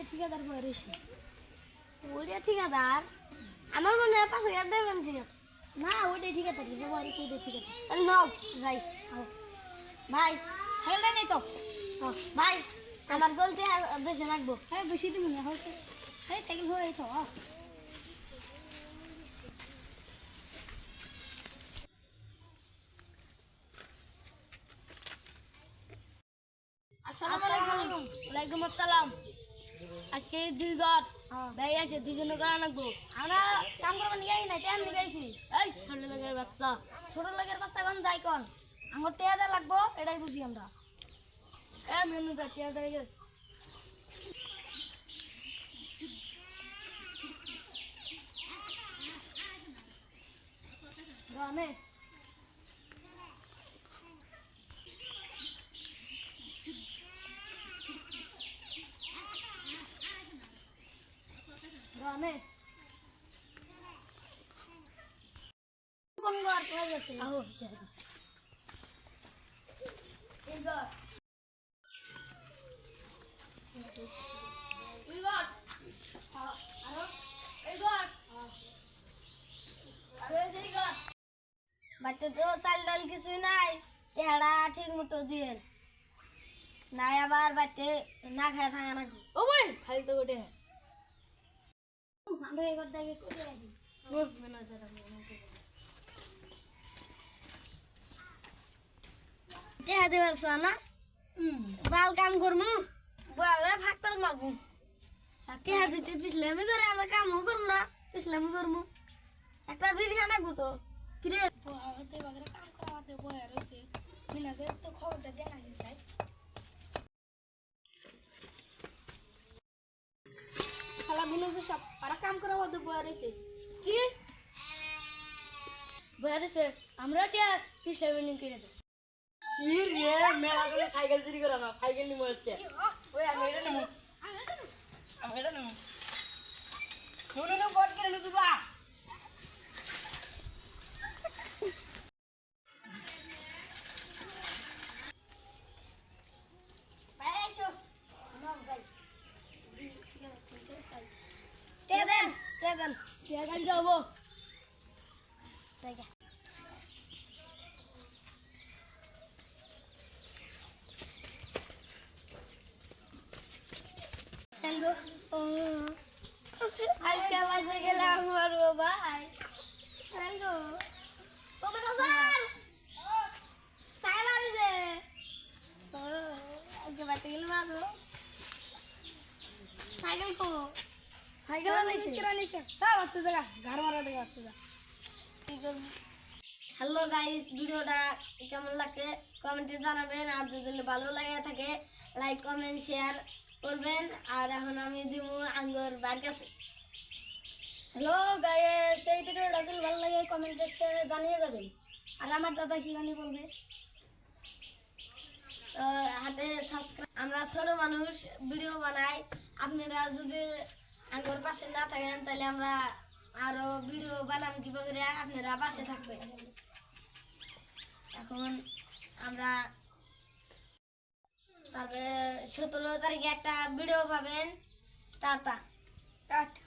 ঠিকাদার বয়ে রয়েছে। ওইটা ঠিকাদার আমার মনে হয় 5,000 দেবেন ঠিকাদার। না ওইটাই ঠিকাদার বয়ে রয়েছে, ওইটাই ঠিকাদার। তাহলে নাও যাই। ভাই সাইকেলটা নেই তো। ভাই আমার গলতে বেশি রাখবো। হ্যাঁ বেশি দিন মনে হয়েছে। এই সাইকেল হয়ে তো আসসালামু আলাইকুম। ওয়ালাইকুম আসসালাম। আজকে 2 ঘর ভাই আছে, 2 জন করে আনবো। আমরা কাম করবো নিয়ে আই না টেন দিকে আইছি। এই ছোট লোকের বাচ্চা, ছোট লোকের বাচ্চা এখন যাই কন আমার টেয়াদা লাগবো, এটাই বুঝি আমরা। মেনু জাতীয় দেয়। গানে গানে কোন ঘর হয়ে গেছে। আহো এই ঘর এই ঘর আরো এই ঘর আরে এই ঘর। বাড়িতে তো চাল ডাল কিছুই নাই, টেহারা ঠিক মতো দিয়েন নাই, আবার বাড়িতে না খায় থাকা নাকি। ও ভাই খালি তো ওটা আমরা এই ঘরটা আগে করে রাখি। রোজ মেনু জাতীয় টেহা দেবার না বাল কাম করমু, বয়াবে ফাঁকতাল মারবো। টেহা দিতে পিছলামি করে আমরা কামও করবো না, পিছলামি করমু। একটা বিড়ি খানাবো তো কিরে হাতে বাগরে কাম করা হাতে বয়ে রয়েছে। মিনাজে তো খবরটা দেনা দিছে। খালা মিনাজে সব আর কাম করা হাতে বয়ে রয়েছে। কি বয়ারেছে আমরা টেহা পিছলামি কিনে দেবো। কি রে মেলা করে সাইকেল চুরি করা না, সাইকেল নিমো আজকে। ওই আমি এটা নিমো, আমি এটা নিমো। শুনো না বট করে নি তুবা। আইসো নাও যাই। টেহা দেন টেহা দেন, টেহা গাড়ি যাবো জায়গা। চলো আজকে বাসে গেলাম মারবো ভাই। চলো ও মেয়ে হাসান সাইকেল আনিছে। আজকে বাসে গেলে মারবো। সাইকেল কো সাইকেল আনিছে কিরা নিছে তা বাতে জায়গা ঘর মারা দেখা বাতে যা। হ্যালো গাইস, ভিডিওটা কেমন লাগছে কমেন্টে জানাবেন, আর যদি ভালো লাগে থাকে লাইক কমেন্ট শেয়ার করবেন। আর এখন আমি দিব আঙ্গুর বার কাছে। হ্যালো গাইস, এই ভিডিওটা যদি ভালো লাগে কমেন্ট সেকশনে জানিয়ে যাবেন। আর আমার দাদা কি গানি বলবে। তো হাতে সাবস্ক্রাইব, আমরা ছোট মানুষ ভিডিও বানাই, আপনারা যদি আঙ্গুর পাশে না থাকেন তাহলে আমরা আরো ভিডিও বানাম কিভাবে, আপনারা পাশে থাকবেন। এখন আমরা তারপরে 17 তারিখে একটা ভিডিও পাবেন। টাটা। টাটা।